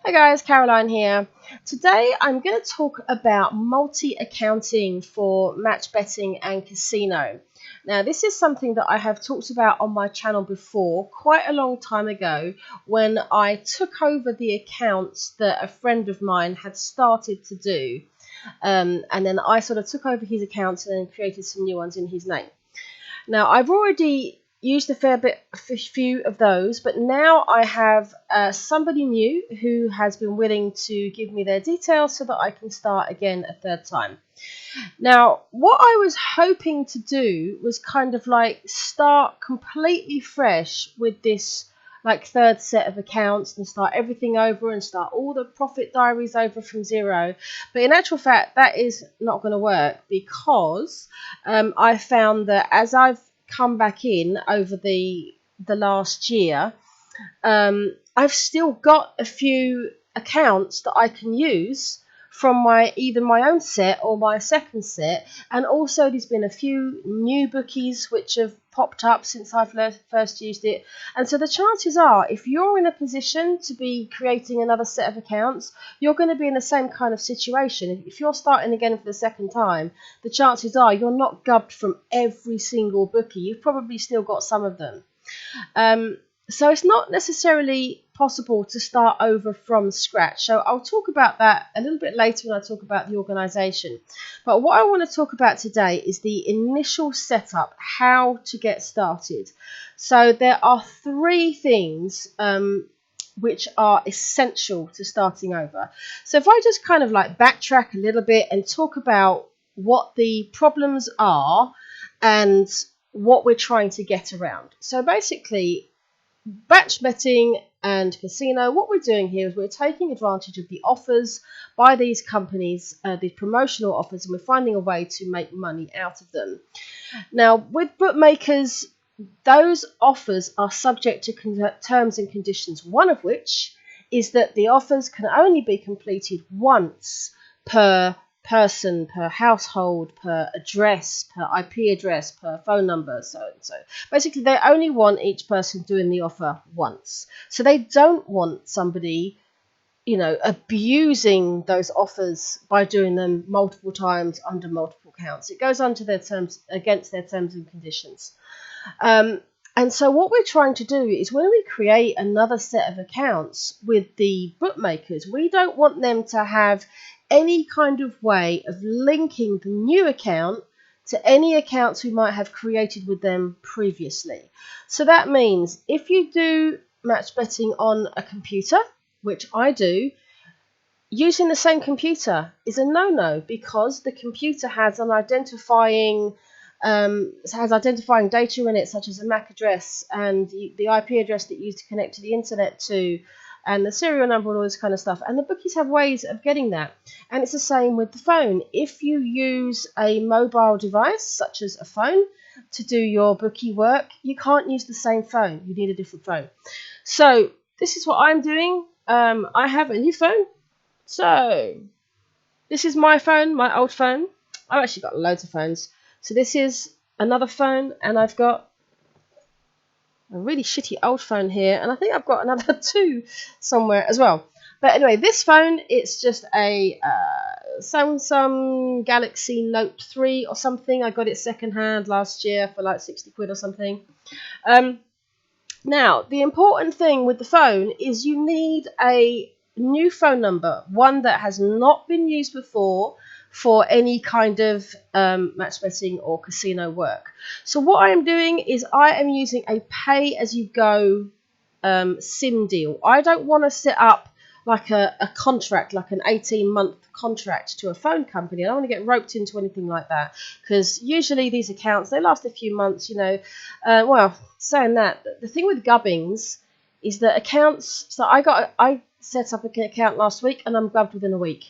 Hi guys, Caroline here. Today I'm going to talk about multi-accounting for match betting and casino. Now this is something that I have talked about on my channel before, quite a long time ago, when I took over the accounts that a friend of mine had started to do. And then I sort of took over his accounts and created some new ones in his name. Now, I've already used a few of those, but now I have somebody new who has been willing to give me their details so that I can start again a third time. Now, what I was hoping to do was kind of like start completely fresh with this like third set of accounts and start everything over and start all the profit diaries over from zero. But in actual fact, that is not going to work because I found that as I've come back in over the last year, I've still got a few accounts that I can use from either my own set or my second set, and also there's been a few new bookies which have popped up since I've first used it. And so the chances are, if you're in a position to be creating another set of accounts, you're going to be in the same kind of situation. If you're starting again for the second time, the chances are you're not gubbed from every single bookie. You've probably still got some of them. So it's not necessarily possible to start over from scratch. So I'll talk about that a little bit later when I talk about the organisation. But what I want to talk about today is the initial setup, how to get started. So there are three things which are essential to starting over. So if I just kind of like backtrack a little bit and talk about what the problems are and what we're trying to get around. So basically, match betting and casino, what we're doing here is we're taking advantage of the offers by these companies, the promotional offers, and we're finding a way to make money out of them. Now, with bookmakers, those offers are subject to terms and conditions, one of which is that the offers can only be completed once per person, per household, per address, per IP address, per phone number, so and so. Basically, they only want each person doing the offer once. So they don't want somebody, abusing those offers by doing them multiple times under multiple counts. It goes against their terms and conditions. And so what we're trying to do is when we create another set of accounts with the bookmakers, we don't want them to have any kind of way of linking the new account to any accounts we might have created with them previously. So that means if you do match betting on a computer, which I do, using the same computer is a no-no because the computer has identifying data in it, such as a MAC address and the IP address that you use to connect to the internet to, and the serial number and all this kind of stuff. And the bookies have ways of getting that. And it's the same with the phone. If you use a mobile device, such as a phone, to do your bookie work, you can't use the same phone. You need a different phone. So this is what I'm doing. I have a new phone. So this is my phone, my old phone. I've actually got loads of phones. So this is another phone, and I've got a really shitty old phone here, and I think I've got another two somewhere as well. But anyway, this phone, it's just a Samsung Galaxy Note 3 or something. I got it secondhand last year for like 60 quid or something. Now, the important thing with the phone is you need a new phone number, one that has not been used before for any kind of match betting or casino work. So what I am doing is I am using a pay-as-you-go SIM deal. I don't want to set up like a contract, like an 18-month contract to a phone company. I don't want to get roped into anything like that because usually these accounts, they last a few months, well, saying that, the thing with gubbings is that accounts, so I set up an account last week and I'm gubbed within a week.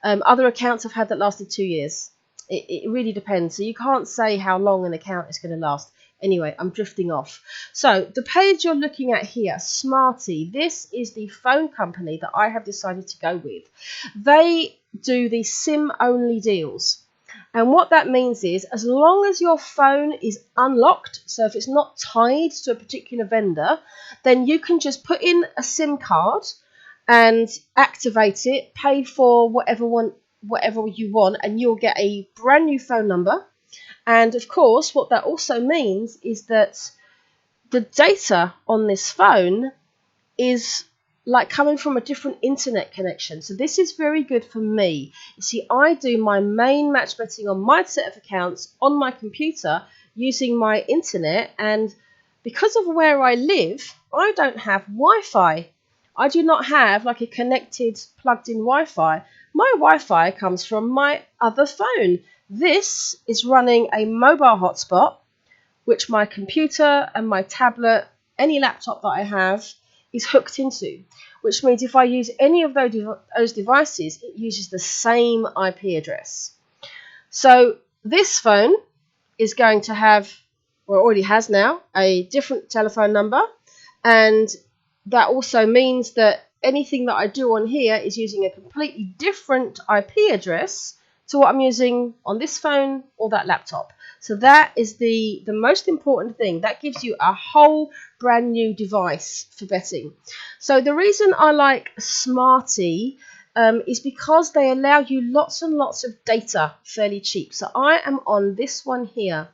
Other accounts I've had that lasted 2 years. It really depends. So you can't say how long an account is going to last. Anyway, I'm drifting off. So the page you're looking at here, Smarty, this is the phone company that I have decided to go with. They do the SIM-only deals. And what that means is as long as your phone is unlocked, so if it's not tied to a particular vendor, then you can just put in a SIM card and activate it, pay for whatever you want, and you'll get a brand new phone number. And of course, what that also means is that the data on this phone is like coming from a different internet connection. So this is very good for me. You see, I do my main match betting on my set of accounts on my computer using my internet, and because of where I live, I don't have Wi-Fi. I do not have like a connected plugged in Wi-Fi. My Wi-Fi comes from my other phone. This is running a mobile hotspot, which my computer and my tablet, any laptop that I have, is hooked into, which means if I use any of those devices, it uses the same IP address. So this phone is going to have, or already has now, a different telephone number, and that also means that anything that I do on here is using a completely different IP address to what I'm using on this phone or that laptop. So that is the most important thing. That gives you a whole brand new device for betting. So the reason I like Smarty is because they allow you lots and lots of data fairly cheap. So I am on this one here.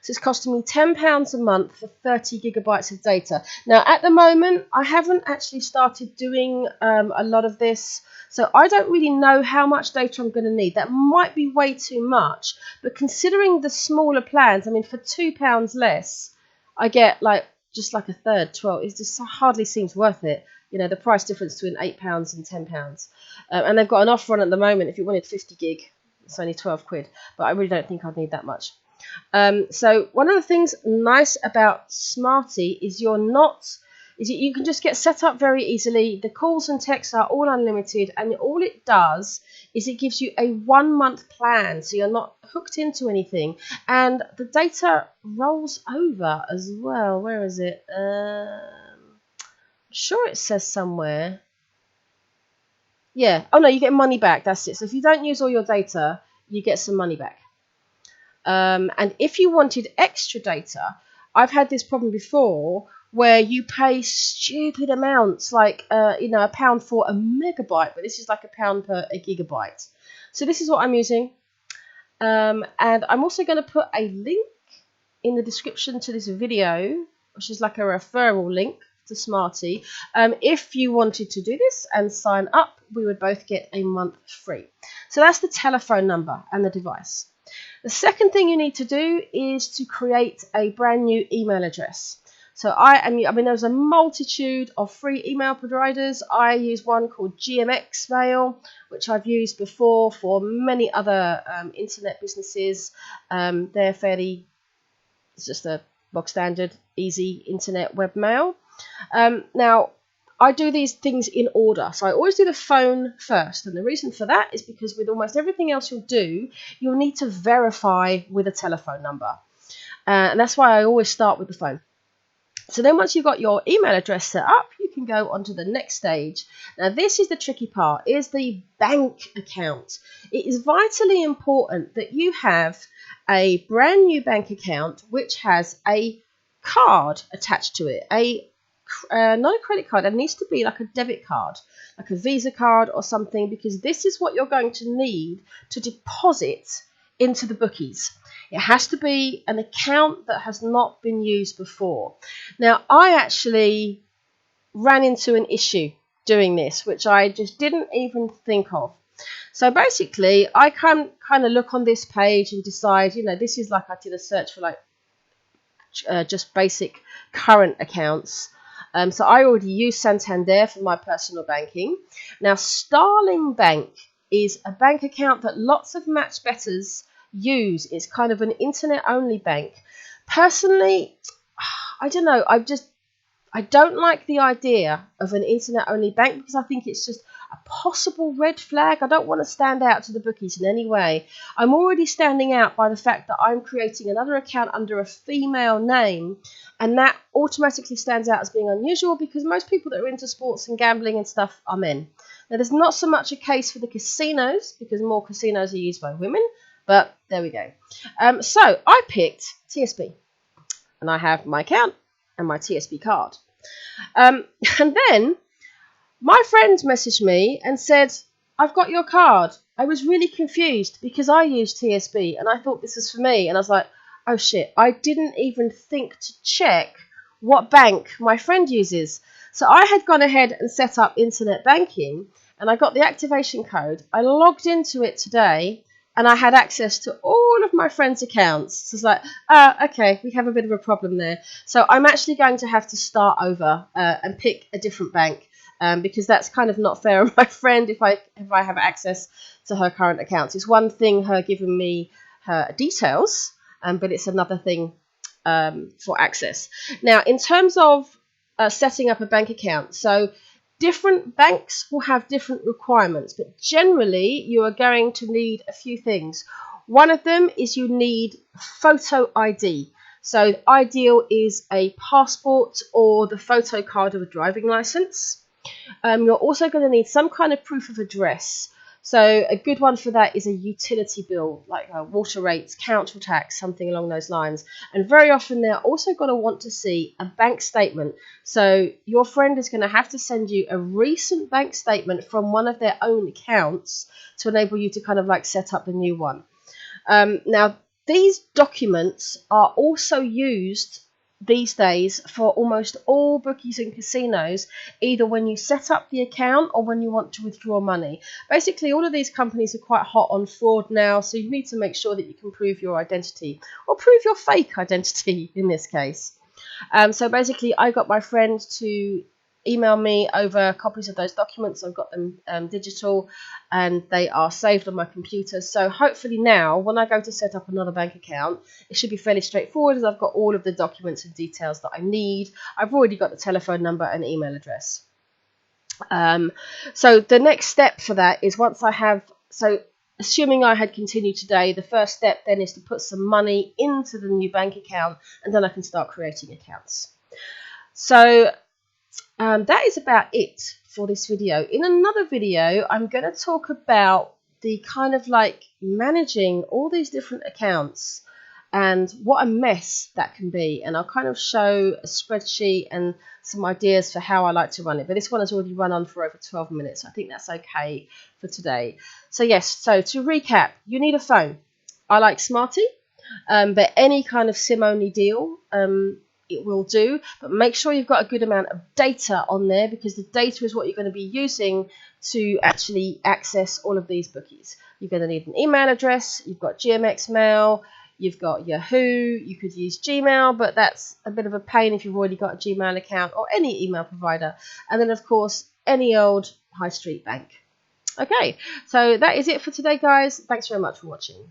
So it's costing me £10 a month for 30 gigabytes of data. Now, at the moment, I haven't actually started doing a lot of this. So I don't really know how much data I'm going to need. That might be way too much. But considering the smaller plans, I mean, for £2 less, I get like just like a third, 12. It just hardly seems worth it. You know, the price difference between £8 and £10. And they've got an offer on at the moment. If you wanted 50 gig, it's only 12 quid. But I really don't think I'd need that much. So one of the things nice about Smarty is you can just get set up very easily. The calls and texts are all unlimited, and all it does is it gives you a 1 month plan, so you're not hooked into anything, and the data rolls over as well. Where is it? I'm sure it says somewhere. Yeah. Oh no, you get money back. That's it. So if you don't use all your data, you get some money back. And if you wanted extra data, I've had this problem before where you pay stupid amounts, like £1 for a megabyte, but this is like £1 per a gigabyte. So this is what I'm using, and I'm also going to put a link in the description to this video, which is like a referral link to Smarty. If you wanted to do this and sign up, we would both get a month free. So that's the telephone number and the device. The second thing you need to do is to create a brand new email address. So there's a multitude of free email providers. I use one called GMX Mail, which I've used before for many other internet businesses. It's just a bog standard, easy internet webmail. Now, I do these things in order. So I always do the phone first. And the reason for that is because with almost everything else you'll do, you'll need to verify with a telephone number. And that's why I always start with the phone. So then once you've got your email address set up, you can go on to the next stage. Now this is the tricky part, is the bank account. It is vitally important that you have a brand new bank account which has a card attached to it, not a credit card. It needs to be like a debit card, like a Visa card or something, because this is what you're going to need to deposit into the bookies. It has to be an account that has not been used before. Now, I actually ran into an issue doing this, which I just didn't even think of. So basically, I can kind of look on this page and decide, this is like I did a search for like just basic current accounts. So I already use Santander for my personal banking. Now, Starling Bank is a bank account that lots of match bettors use. It's kind of an internet-only bank. Personally, I don't know. I don't like the idea of an internet-only bank because I think it's just a possible red flag. I don't want to stand out to the bookies in any way. I'm already standing out by the fact that I'm creating another account under a female name, and that automatically stands out as being unusual because most people that are into sports and gambling and stuff are men. Now, there's not so much a case for the casinos because more casinos are used by women, but there we go. So I picked TSB, and I have my account and my TSB card. And then My friend messaged me and said, I've got your card. I was really confused because I use TSB and I thought this was for me. And I was like, oh shit, I didn't even think to check what bank my friend uses. So I had gone ahead and set up internet banking and I got the activation code. I logged into it today and I had access to all of my friends' accounts. So it's like, okay, we have a bit of a problem there. So I'm actually going to have to start over and pick a different bank. Because that's kind of not fair on my friend if I have access to her current accounts. It's one thing her giving me her details, but it's another thing for access. Now, in terms of setting up a bank account, so different banks will have different requirements, but generally you are going to need a few things. One of them is you need photo ID. So ideal is a passport or the photo card of a driving license. You're also going to need some kind of proof of address. So a good one for that is a utility bill, like water rates, council tax, something along those lines. And very often they're also going to want to see a bank statement. So your friend is going to have to send you a recent bank statement from one of their own accounts to enable you to kind of like set up the new one. Now, these documents are also used these days for almost all bookies and casinos, either when you set up the account or when you want to withdraw money. Basically, all of these companies are quite hot on fraud now, so you need to make sure that you can prove your identity or prove your fake identity in this case. So basically, I got my friend to email me over copies of those documents. I've got them digital and they are saved on my computer. So hopefully now, when I go to set up another bank account, it should be fairly straightforward as I've got all of the documents and details that I need. I've already got the telephone number and email address. So the next step for that is once I have, so assuming I had continued today, the first step then is to put some money into the new bank account and then I can start creating accounts. So that is about it for this video. In another video, I'm going to talk about the kind of like managing all these different accounts and what a mess that can be. And I'll kind of show a spreadsheet and some ideas for how I like to run it. But this one has already run on for over 12 minutes. So I think that's okay for today. So yes, so to recap, you need a phone. I like Smarty, but any kind of SIM-only deal it will do, but make sure you've got a good amount of data on there because the data is what you're going to be using to actually access all of these bookies. You're going to need an email address, you've got GMX Mail, you've got Yahoo, you could use Gmail, but that's a bit of a pain if you've already got a Gmail account or any email provider. And then, of course, any old high street bank. Okay, so that is it for today, guys. Thanks very much for watching.